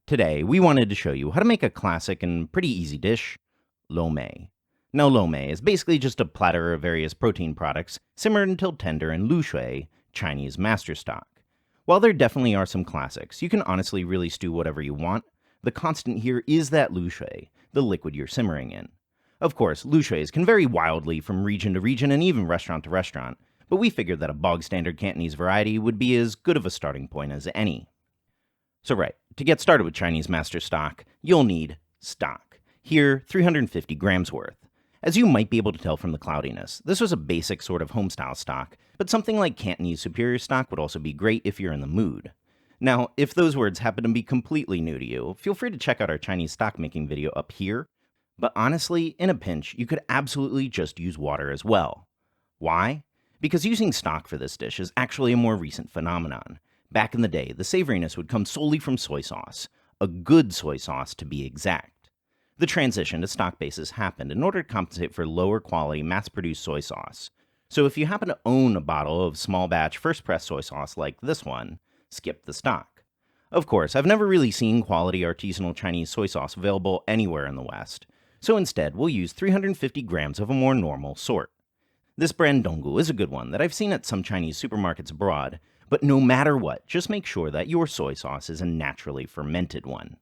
Today, we wanted to show you how to make a classic and pretty easy dish, lo mein. Now, lo mein is basically just a platter of various protein products simmered until tender in Lushui, Chinese master stock. While there definitely are some classics, you can honestly really stew whatever you want. The constant here is that Lushui, the liquid you're simmering in. Of course, Lushuis can vary wildly from region to region and even restaurant to restaurant, but we figured that a bog-standard Cantonese variety would be as good of a starting point as any. So to get started with Chinese master stock, you'll need stock. Here, 350 grams worth. As you might be able to tell from the cloudiness, this was a basic sort of home-style stock, but something like Cantonese superior stock would also be great if you're in the mood. Now, if those words happen to be completely new to you, feel free to check out our Chinese stock making video up here. But honestly, in a pinch, you could absolutely just use water as well. Why? Because using stock for this dish is actually a more recent phenomenon. Back in the day, the savoriness would come solely from soy sauce, a good soy sauce to be exact. The transition to stock bases happened in order to compensate for lower quality mass-produced soy sauce. So if you happen to own a bottle of small batch first-press soy sauce like this one, skip the stock. Of course, I've never really seen quality artisanal Chinese soy sauce available anywhere in the West, so instead we'll use 350 grams of a more normal sort. This brand Donggu is a good one that I've seen at some Chinese supermarkets abroad, but no matter what, just make sure that your soy sauce is a naturally fermented one.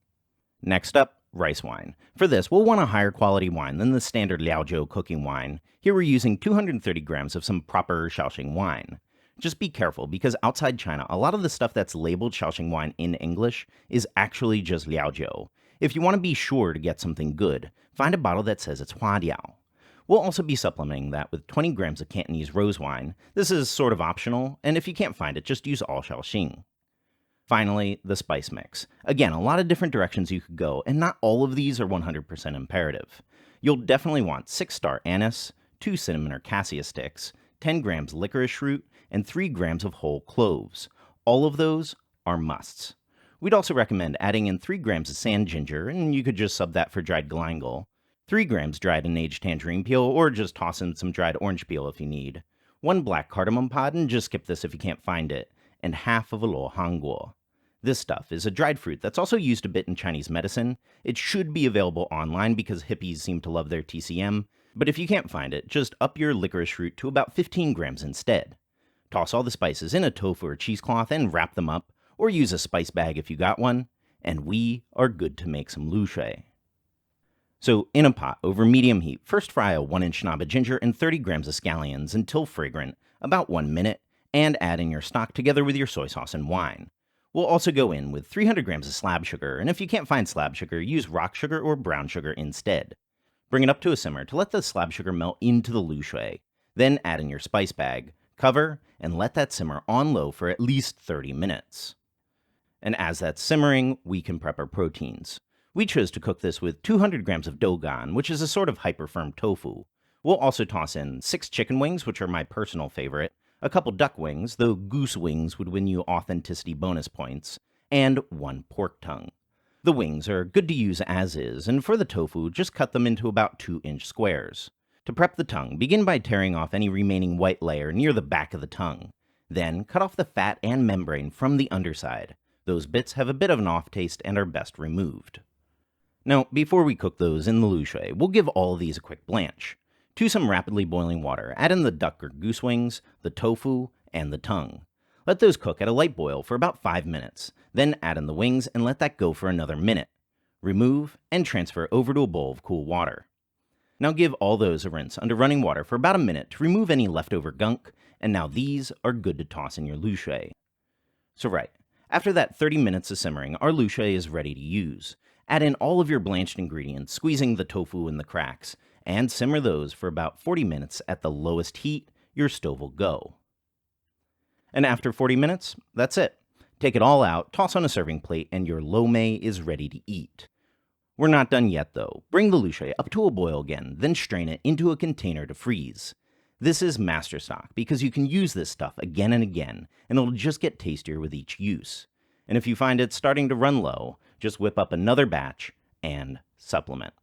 Next up, rice wine. For this, we'll want a higher quality wine than the standard Liaozhou cooking wine. Here we're using 230 grams of some proper Shaoxing wine. Just be careful, because outside China, a lot of the stuff that's labeled Shaoxing wine in English is actually just Liaozhou. If you want to be sure to get something good, find a bottle that says it's Huadiao. We'll also be supplementing that with 20 grams of Cantonese rose wine. This is sort of optional, and if you can't find it, just use all Shaoxing. Finally, the spice mix. Again, a lot of different directions you could go, and not all of these are 100% imperative. You'll definitely want 6-star anise, 2 cinnamon or cassia sticks, 10 grams licorice root, and 3 grams of whole cloves. All of those are musts. We'd also recommend adding in 3 grams of sand ginger, and you could just sub that for dried galangal, 3 grams dried and aged tangerine peel, or just toss in some dried orange peel if you need, 1 black cardamom pod, and just skip this if you can't find it, and half of a lo hanguo. This stuff is a dried fruit that's also used a bit in Chinese medicine. It should be available online because hippies seem to love their TCM, but if you can't find it, just up your licorice root to about 15 grams instead. Toss all the spices in a tofu or cheesecloth and wrap them up, or use a spice bag if you got one, and we are good to make some Lushui. So in a pot over medium heat, first fry a 1-inch knob of ginger and 30 grams of scallions until fragrant, about 1 minute, and add in your stock together with your soy sauce and wine. We'll also go in with 300 grams of slab sugar, and if you can't find slab sugar, use rock sugar or brown sugar instead. Bring it up to a simmer to let the slab sugar melt into the Lushui. Then add in your spice bag, cover, and let that simmer on low for at least 30 minutes. And as that's simmering, we can prep our proteins. We chose to cook this with 200 grams of dougan, which is a sort of hyper-firm tofu. We'll also toss in 6 chicken wings, which are my personal favorite, a couple duck wings, though goose wings would win you authenticity bonus points, and 1 pork tongue. The wings are good to use as is, and for the tofu, just cut them into about 2-inch squares. To prep the tongue, begin by tearing off any remaining white layer near the back of the tongue. Then, cut off the fat and membrane from the underside. Those bits have a bit of an off taste and are best removed. Now, before we cook those in the Lushui, we'll give all of these a quick blanch. To some rapidly boiling water, add in the duck or goose wings, the tofu, and the tongue. Let those cook at a light boil for about 5 minutes, then add in the wings and let that go for another minute. Remove and transfer over to a bowl of cool water. Now give all those a rinse under running water for about a minute to remove any leftover gunk, and now these are good to toss in your Lushui. So after that 30 minutes of simmering, our Lushui is ready to use. Add in all of your blanched ingredients, squeezing the tofu in the cracks, and simmer those for about 40 minutes at the lowest heat your stove will go. And after 40 minutes, that's it. Take it all out, toss on a serving plate, and your lo mein is ready to eat. We're not done yet though. Bring the Lushui up to a boil again, then strain it into a container to freeze. This is master stock because you can use this stuff again and again, and it'll just get tastier with each use. And if you find it starting to run low, just whip up another batch and supplement.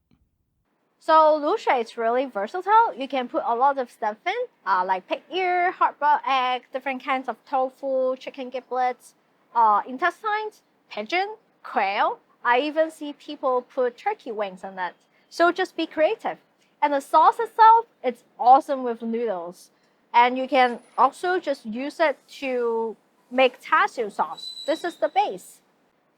So Lushui is really versatile. You can put a lot of stuff in, like pig ear, hard-boiled egg, different kinds of tofu, chicken giblets, intestines, pigeon, quail, I even see people put turkey wings on it. So just be creative. And the sauce itself, it's awesome with noodles. And you can also just use it to make Teochew sauce. This is the base.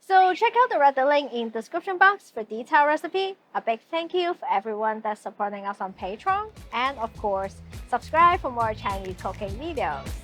So check out the red link in description box for detailed recipe. A big thank you for everyone that's supporting us on Patreon. And of course, subscribe for more Chinese cooking videos.